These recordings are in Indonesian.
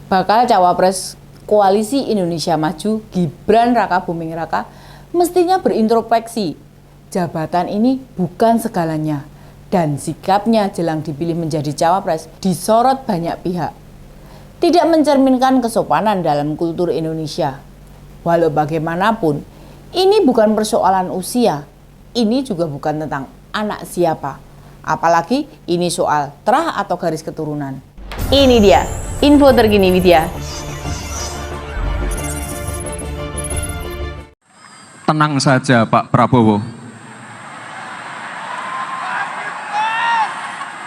bakal cawapres Koalisi Indonesia Maju Gibran Raka Buming Raka mestinya berintrospeksi. Jabatan ini bukan segalanya dan sikapnya jelang dipilih menjadi cawapres disorot banyak pihak. Tidak mencerminkan kesopanan dalam kultur Indonesia. Walau bagaimanapun, ini bukan persoalan usia. Ini juga bukan tentang anak siapa. Apalagi ini soal terah atau garis keturunan. Ini dia info terkini Widya. Tenang saja Pak Prabowo.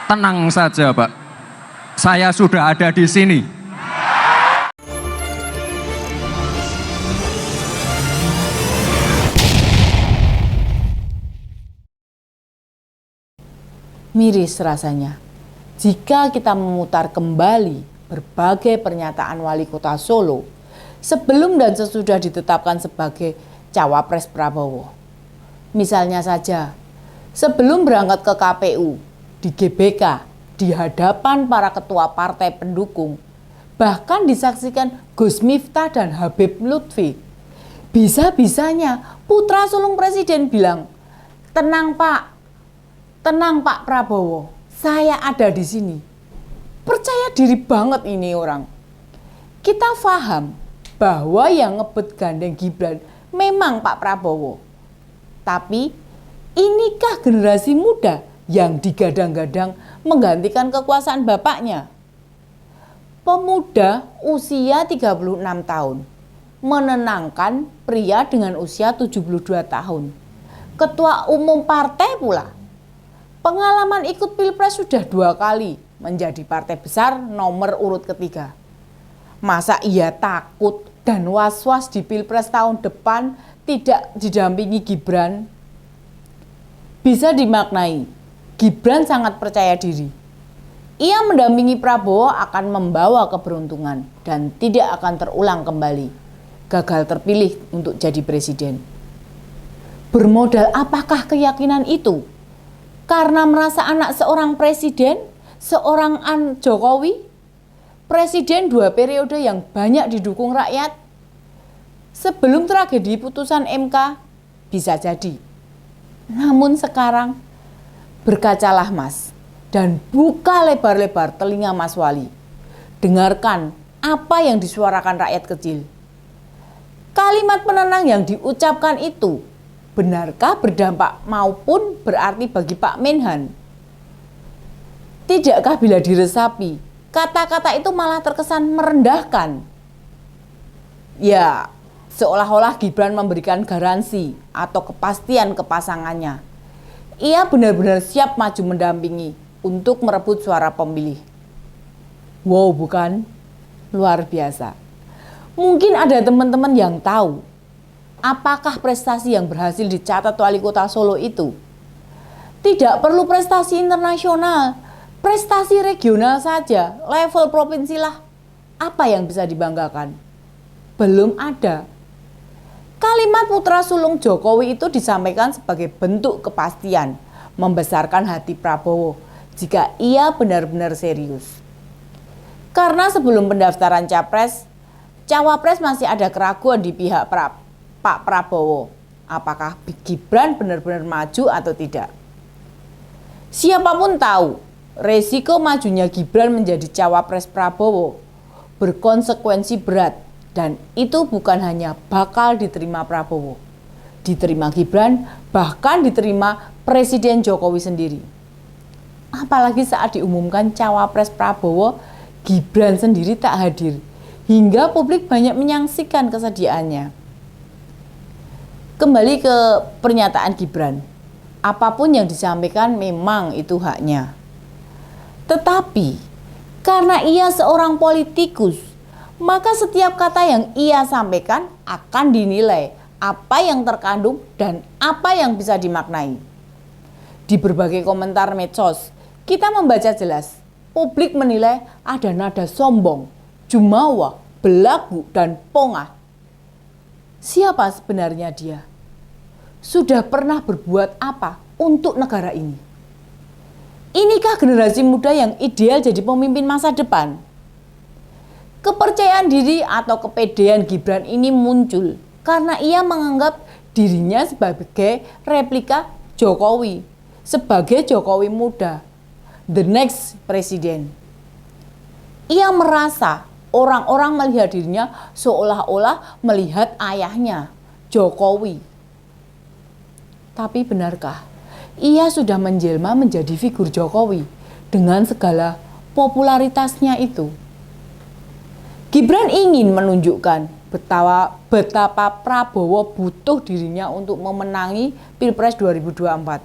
Tenang saja Pak. Saya sudah ada di sini. Miris rasanya jika kita memutar kembali berbagai pernyataan wali kota Solo sebelum dan sesudah ditetapkan sebagai cawapres Prabowo. Misalnya saja, sebelum berangkat ke KPU, di GBK, di hadapan para ketua partai pendukung, bahkan disaksikan Gus Miftah dan Habib Lutfi. Bisa-bisanya putra sulung presiden bilang, tenang Pak Prabowo, saya ada di sini. Percaya diri banget ini orang. Kita paham bahwa yang ngebet gandeng Gibran memang Pak Prabowo. Tapi inikah generasi muda yang digadang-gadang menggantikan kekuasaan bapaknya? Pemuda usia 36 tahun menenangkan pria dengan usia 72 tahun. Ketua umum partai pula. Pengalaman ikut pilpres sudah 2 kali menjadi partai besar nomor urut ketiga. Masa ia takut dan was-was di pilpres tahun depan tidak didampingi Gibran? Bisa dimaknai, Gibran sangat percaya diri. Ia mendampingi Prabowo akan membawa keberuntungan dan tidak akan terulang kembali gagal terpilih untuk jadi presiden. Bermodal apakah keyakinan itu? Karena merasa anak seorang presiden, seorang Jokowi, presiden 2 periode yang banyak didukung rakyat. Sebelum tragedi putusan MK, bisa jadi. Namun sekarang, berkacalah Mas, dan buka lebar-lebar telinga Mas Wali. Dengarkan apa yang disuarakan rakyat kecil. Kalimat penenang yang diucapkan itu, benarkah berdampak maupun berarti bagi Pak Menhan? Tidakkah bila diresapi, kata-kata itu malah terkesan merendahkan? Ya, seolah-olah Gibran memberikan garansi atau kepastian ke pasangannya. Ia benar-benar siap maju mendampingi untuk merebut suara pemilih. Wow, bukan? Luar biasa. Mungkin ada teman-teman yang tahu apakah prestasi yang berhasil dicatat wali kota Solo itu? Tidak perlu prestasi internasional, prestasi regional saja, level provinsi lah. Apa yang bisa dibanggakan? Belum ada. Kalimat putra sulung Jokowi itu disampaikan sebagai bentuk kepastian, membesarkan hati Prabowo jika ia benar-benar serius. Karena sebelum pendaftaran capres, cawapres masih ada keraguan di pihak Pak Prabowo. Apakah Gibran benar-benar maju atau tidak? Siapapun tahu, resiko majunya Gibran menjadi cawapres Prabowo berkonsekuensi berat. Dan itu bukan hanya bakal diterima Prabowo, diterima Gibran, bahkan diterima Presiden Jokowi sendiri. Apalagi saat diumumkan cawapres Prabowo, Gibran sendiri tak hadir, hingga publik banyak menyaksikan kesediaannya. Kembali ke pernyataan Gibran, apapun yang disampaikan memang itu haknya. Tetapi, karena ia seorang politikus, maka setiap kata yang ia sampaikan akan dinilai apa yang terkandung dan apa yang bisa dimaknai. Di berbagai komentar medsos, kita membaca jelas, publik menilai ada nada sombong, jumawa, belagu, dan pongah. Siapa sebenarnya dia? Sudah pernah berbuat apa untuk negara ini? Inikah generasi muda yang ideal jadi pemimpin masa depan? Kepercayaan diri atau kepedean Gibran ini muncul karena ia menganggap dirinya sebagai replika Jokowi, sebagai Jokowi muda, the next presiden. Ia merasa orang-orang melihat dirinya seolah-olah melihat ayahnya, Jokowi. Tapi benarkah ia sudah menjelma menjadi figur Jokowi dengan segala popularitasnya itu? Gibran ingin menunjukkan betapa Prabowo butuh dirinya untuk memenangi Pilpres 2024.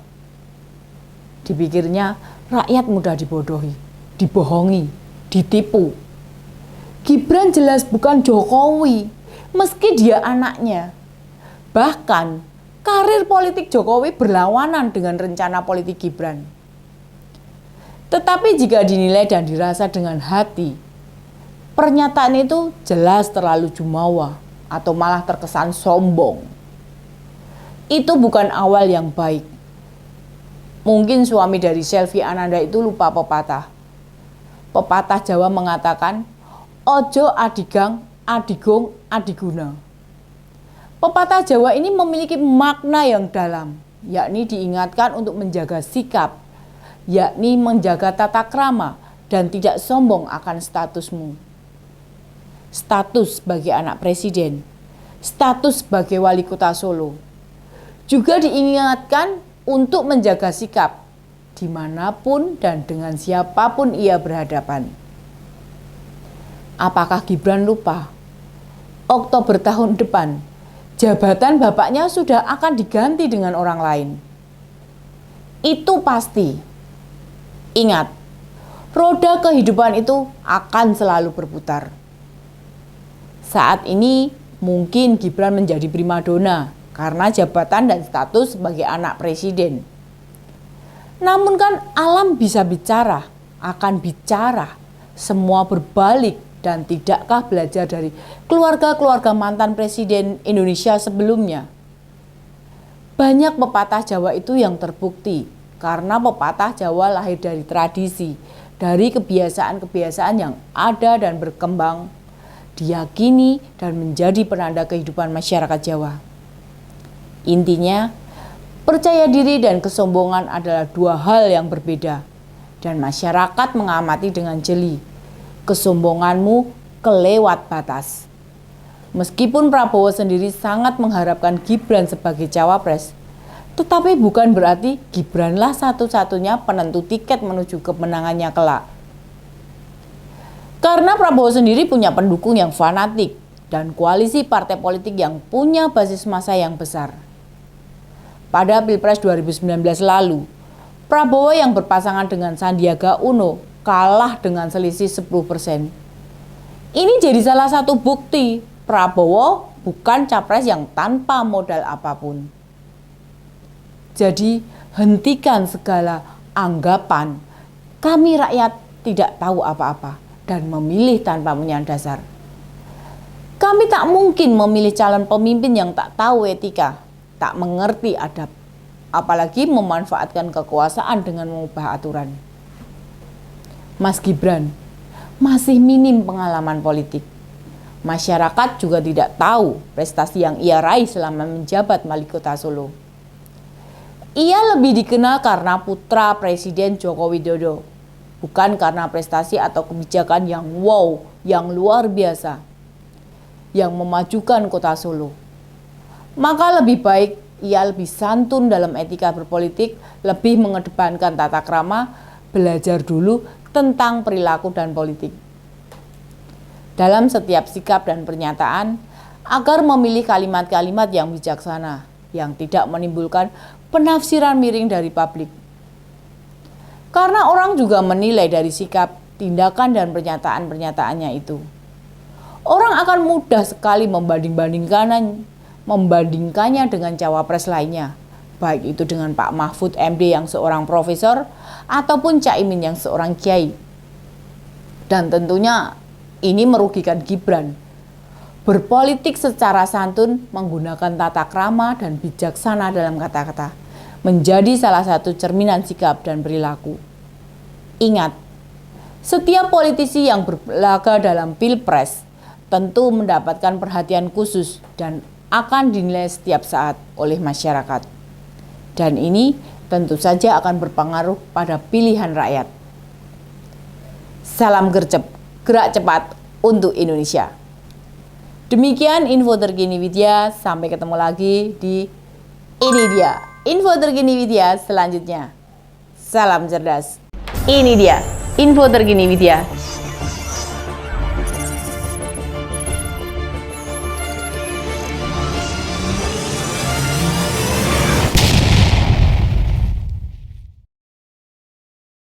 Dipikirnya rakyat mudah dibodohi, dibohongi, ditipu. Gibran jelas bukan Jokowi, meski dia anaknya. Bahkan karir politik Jokowi berlawanan dengan rencana politik Gibran. Tetapi jika dinilai dan dirasa dengan hati, pernyataan itu jelas terlalu jumawa atau malah terkesan sombong. Itu bukan awal yang baik. Mungkin suami dari Selvi Ananda itu lupa pepatah. Pepatah Jawa mengatakan, ojo adigang, adigong, adiguna. Pepatah Jawa ini memiliki makna yang dalam, yakni diingatkan untuk menjaga sikap, yakni menjaga tata krama dan tidak sombong akan statusmu. Status sebagai anak presiden, status sebagai wali kota Solo. Juga diingatkan untuk menjaga sikap dimanapun dan dengan siapapun ia berhadapan. Apakah Gibran lupa? Oktober tahun depan, jabatan bapaknya sudah akan diganti dengan orang lain. Itu pasti. Ingat, roda kehidupan itu akan selalu berputar. Saat ini mungkin Gibran menjadi primadona karena jabatan dan status sebagai anak presiden. Namun kan alam bisa bicara, akan bicara, semua berbalik. Dan tidakkah belajar dari keluarga-keluarga mantan presiden Indonesia sebelumnya? Banyak pepatah Jawa itu yang terbukti karena pepatah Jawa lahir dari tradisi, dari kebiasaan-kebiasaan yang ada dan berkembang, diyakini dan menjadi penanda kehidupan masyarakat Jawa. Intinya, percaya diri dan kesombongan adalah dua hal yang berbeda dan masyarakat mengamati dengan jeli. Kesombonganmu kelewat batas. Meskipun Prabowo sendiri sangat mengharapkan Gibran sebagai cawapres, tetapi bukan berarti Gibranlah satu-satunya penentu tiket menuju kemenangannya kelak. Karena Prabowo sendiri punya pendukung yang fanatik dan koalisi partai politik yang punya basis massa yang besar. Pada Pilpres 2019 lalu, Prabowo yang berpasangan dengan Sandiaga Uno kalah dengan selisih 10%. Ini jadi salah satu bukti Prabowo bukan capres yang tanpa modal apapun. Jadi hentikan segala anggapan kami rakyat tidak tahu apa-apa dan memilih tanpa punya dasar. Kami tak mungkin memilih calon pemimpin yang tak tahu etika, tak mengerti adab, apalagi memanfaatkan kekuasaan dengan mengubah aturan. Mas Gibran masih minim pengalaman politik. Masyarakat juga tidak tahu prestasi yang ia raih selama menjabat wali kota Solo. Ia lebih dikenal karena putra Presiden Joko Widodo, bukan karena prestasi atau kebijakan yang wow, yang luar biasa, yang memajukan kota Solo. Maka lebih baik ia lebih santun dalam etika berpolitik, lebih mengedepankan tata krama, belajar dulu tentang perilaku dan politik. Dalam setiap sikap dan pernyataan, agar memilih kalimat-kalimat yang bijaksana, yang tidak menimbulkan penafsiran miring dari publik. Karena orang juga menilai dari sikap, tindakan, dan pernyataan-pernyataannya itu. Orang akan mudah sekali membandingkannya dengan cawapres lainnya, baik itu dengan Pak Mahfud MD yang seorang profesor, ataupun Caimin yang seorang kiai. Dan tentunya ini merugikan Gibran. Berpolitik secara santun, menggunakan tata krama dan bijaksana dalam kata-kata, menjadi salah satu cerminan sikap dan perilaku. Ingat, Setiap politisi yang berlaga dalam Pilpres tentu mendapatkan perhatian khusus dan akan dinilai setiap saat oleh masyarakat. Dan ini tentu saja akan berpengaruh pada pilihan rakyat. Salam gercep, gerak cepat untuk Indonesia. Demikian info terkini Widya, sampai ketemu lagi di Ini Dia, info terkini Widya selanjutnya. Salam cerdas. Ini dia, info terkini Widya